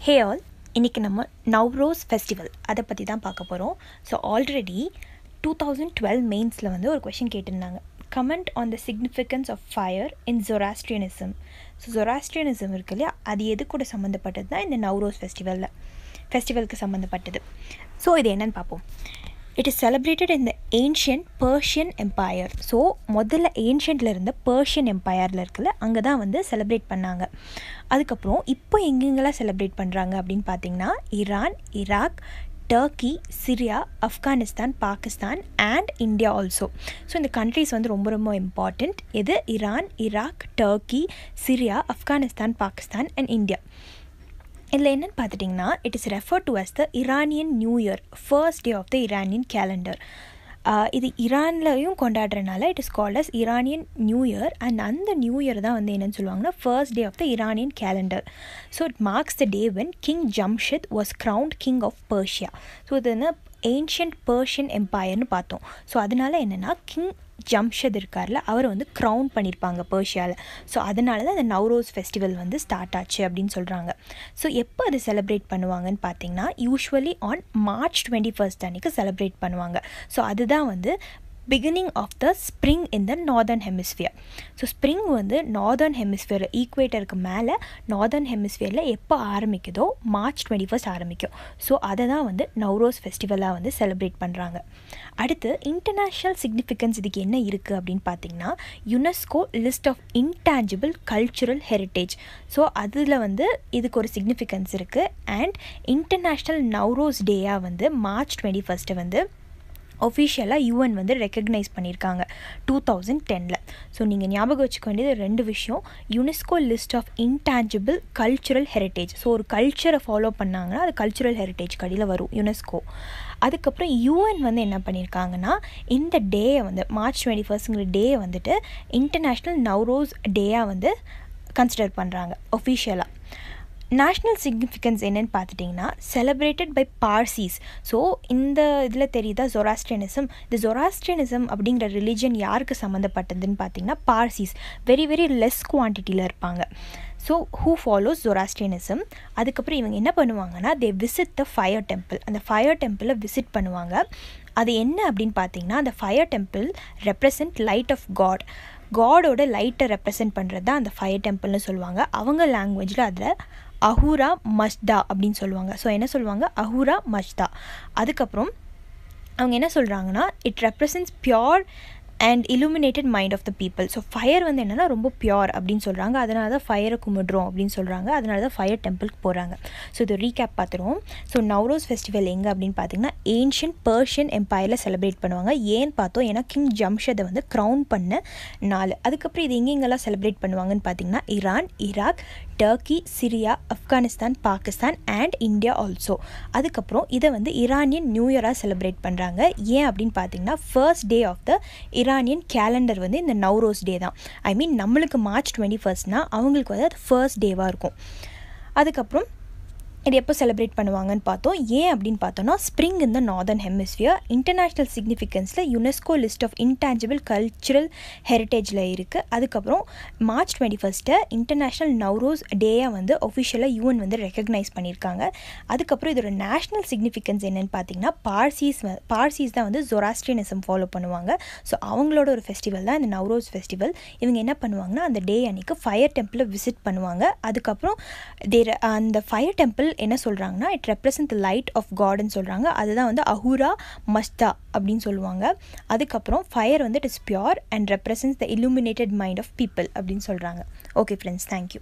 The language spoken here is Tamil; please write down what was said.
ஹே ஆல், இன்றைக்கி நம்ம நவ்ரோஸ் ஃபெஸ்டிவல் அதை பற்றி தான் பார்க்க போகிறோம். ஸோ ஆல்ரெடி 2012 மெயின்ஸில் வந்து ஒரு கொஷின் கேட்டிருந்தாங்க. Comment on the significance of fire in Zoroastrianism. So Zoroastrianism இருக்கு இல்லையா, அது எது கூட சம்மந்தப்பட்டது தான் இந்த நவ்ரோஸ் ஃபெஸ்டிவலுக்கு சம்மந்தப்பட்டது. ஸோ இது என்னன்னு பார்ப்போம். It is celebrated in the ancient Persian empire. So முதல்ல ஏன்ஷியன்ட்டில் இருந்த பர்ஷியன் எம்பையரில் இருக்குல்ல, அங்கே தான் வந்து செலிப்ரேட் பண்ணாங்க. அதுக்கப்புறம் இப்போ எங்கெங்கெல்லாம் செலிப்ரேட் பண்ணுறாங்க அப்படின்னு பார்த்தீங்கன்னா, Iran, Iraq, Turkey, Syria, Afghanistan, Pakistan and India also. So இந்த கண்ட்ரிஸ் வந்து ரொம்ப ரொம்ப இம்பார்ட்டண்ட். இது Iran, Iraq, Turkey, Syria, Afghanistan, Pakistan and India. இதில் என்னென்னு பார்த்துட்டிங்கன்னா, it is refer to as the Iranian new year, first day of the Iranian calendar. இது ஈரான்லையும் கொண்டாடுறதுனால it is called as Iranian new year. And அந்த நியூ இயர் தான் வந்து என்னென்னு சொல்லுவாங்கன்னா first day of the Iranian calendar. So it marks the day when king Jamshid was crowned king of Persia. So இது என்ன ஏன்ஷியன்ட் பர்ஷியன் எம்பையர்னு பார்த்தோம். ஸோ அதனால் என்னென்னா கிங் ஜம்ஷத் இருக்கார்ல, அவர் வந்து க்ரவுன் பண்ணியிருப்பாங்க பர்ஷியாவில். ஸோ அதனால தான் இந்த நவ்ரோஸ் ஃபெஸ்டிவல் வந்து ஸ்டார்ட் ஆச்சு அப்படின்னு சொல்கிறாங்க. ஸோ எப்போ அது செலிப்ரேட் பண்ணுவாங்கன்னு பார்த்தீங்கன்னா, யூஸ்வலி ஆன் March 21 அன்றைக்கி செலிப்ரேட் பண்ணுவாங்க. ஸோ அதுதான் வந்து beginning of the spring in the northern hemisphere. So spring வந்து நார்தர்ன் ஹெமிஸ்ஃபியர், ஈக்குவேட்டருக்கு மேலே நார்தர்ன் ஹெமிஸ்ஃபியரில் எப்போ ஆரம்பிக்குதோ March 21 ஆரம்பிக்கும். ஸோ அதை தான் வந்து நவ்ரோஸ் ஃபெஸ்டிவலாக வந்து செலிப்ரேட் பண்ணுறாங்க. அடுத்து இன்டர்நேஷ்னல் சிக்னிஃபிகன்ஸ் இதுக்கு என்ன இருக்குது அப்படின்னு பார்த்தீங்கன்னா, UNESCO list of intangible cultural heritage. So அதில் வந்து இதுக்கு ஒரு சிக்னிஃபிகன்ஸ் இருக்குது. அண்ட் இன்டர்நேஷ்னல் நவ்ரோஸ் டேயாக வந்து March 21 வந்து ஒஃபிஷியலாக யூஎன் வந்து ரெக்கக்னைஸ் பண்ணியிருக்காங்க 2010. ஸோ நீங்கள் ஞாபகம் வச்சுக்க வேண்டியது ரெண்டு விஷயம். UNESCO list of intangible cultural heritage. So ஒரு கல்ச்சரை ஃபாலோ பண்ணாங்கன்னா அது கல்ச்சுரல் ஹெரிட்டேஜ் கடியில் வரும் யுனெஸ்கோ. அதுக்கப்புறம் யூஎன் வந்து என்ன பண்ணியிருக்காங்கன்னா, இந்த டேயை வந்து March 21 டேயை வந்துட்டு இன்டர்நேஷ்னல் நவ்ரோஸ் டேயாக வந்து கன்சிடர் பண்ணுறாங்க ஒஃபிஷியலாக. நேஷ்னல் சிக்னிஃபிகன்ஸ் என்னென்னு பார்த்துட்டிங்கன்னா, செலிப்ரேட்டட் பை பார்சிஸ். ஸோ இந்த இதில் தெரியுதா ஜொராஸ்ட்ரியனிசம். இந்த ஜொராஸ்ட்ரியனிசம் அப்படிங்கிற ரிலிஜன் யாருக்கு சம்மந்தப்பட்டதுன்னு பார்த்தீங்கன்னா பார்சிஸ். வெரி வெரி லெஸ் குவான்டிட்டியில் இருப்பாங்க. So who follows Zoroastrianism. அதுக்கப்புறம் இவங்க என்ன பண்ணுவாங்கன்னா, they visit the fire temple. அந்த ஃபயர் டெம்பிளை விசிட் பண்ணுவாங்க. அது என்ன அப்படின்னு பார்த்தீங்கன்னா, அந்த fire temple represent light of காடோட லைட்டை ரெப்ரசன்ட் பண்ணுறது தான் அந்த ஃபயர் டெம்பிள்னு சொல்லுவாங்க. அவங்க லாங்குவேஜில் அதில் அஹூரா மஷ்தா அப்படின்னு சொல்லுவாங்க. ஸோ என்ன சொல்லுவாங்க, அஹூரா மஷ்தா. அதுக்கப்புறம் அவங்க என்ன சொல்கிறாங்கன்னா, it represents pure and illuminated mind of the people. So fire வந்து என்னென்னா ரொம்ப பியோர் அப்படின்னு சொல்கிறாங்க. அதனால தான் ஃபயரை கும்பிடுறோம் அப்படின்னு சொல்கிறாங்க. அதனால தான் ஃபயர் டெம்பிளுக்கு போகிறாங்க. ஸோ இது ரீகேப் பார்த்துருவோம். ஸோ நவ்ரோஸ் ஃபெஸ்டிவல் எங்கே அப்படின்னு பார்த்தீங்கன்னா, ஏன்ஷியன்ட் பர்ஷியன் எம்பையரில் செலிப்ரேட் பண்ணுவாங்க. ஏன்னு பார்த்தோம், ஏன்னா கிங் ஜம்ஷதை வந்து க்ரவுன் பண்ண நாள். அதுக்கப்புறம் இது எங்கெங்கெல்லாம் செலிப்ரேட் பண்ணுவாங்கன்னு பார்த்தீங்கன்னா, Iran, Iraq, Turkey, Syria, Afghanistan, Pakistan and India also. அதுக்கப்புறம் இதை வந்து இரானியன் நியூ இயராக செலிப்ரேட் பண்ணுறாங்க. ஏன் அப்படின்னு பார்த்தீங்கன்னா, first day of the Iranian calendar வந்து இந்த நவ்ரோஸ் டே தான். ஐ மீன் நம்மளுக்கு March 21 அவங்களுக்கு வந்து அது ஃபர்ஸ்ட் டேவாக இருக்கும். அதுக்கப்புறம் இது எப்போ செலிப்ரேட் பண்ணுவாங்கன்னு பார்த்தோம். ஏன் அப்படின்னு பார்த்தோன்னா, spring in the northern hemisphere, international சிக்னிஃபிகன்ஸில் UNESCO list of intangible cultural ஹெரிட்டேஜில் இருக்குது. அதுக்கப்புறம் March 21 இன்டர்நேஷ்னல் நவ்ரோஸ் டேயாக வந்து ஒஃபிஷியலாக யூஎன் வந்து ரெக்கக்னைஸ் பண்ணியிருக்காங்க. அதுக்கப்புறம் இதோட நேஷ்னல் சிக்னிஃபிகன்ஸ் என்னென்னு பார்த்தீங்கன்னா, பார்சிஸ் தான் வந்து ஜொராஸ்ட்ரியனிசம் ஃபாலோ பண்ணுவாங்க. ஸோ அவங்களோட ஒரு ஃபெஸ்டிவல் தான் இந்த நவ்ரோஸ் ஃபெஸ்டிவல். இவங்க என்ன பண்ணுவாங்கன்னா, அந்த டே அன்றைக்கி ஃபயர் டெம்பிளை விசிட் பண்ணுவாங்க. அதுக்கப்புறம் அந்த ஃபயர் டெம்பிள் என்ன சொல்கிறாங்கன்னா, it represent the light of காட்னு சொல்கிறாங்க. அதுதான் வந்து அஹூரா மஷ்தா அப்படின்னு சொல்லுவாங்க. அதுக்கப்புறம் ஃபயர் வந்து it is pure and represents the illuminated mind of people அப்படின்னு சொல்கிறாங்க. Okay friends, thank you.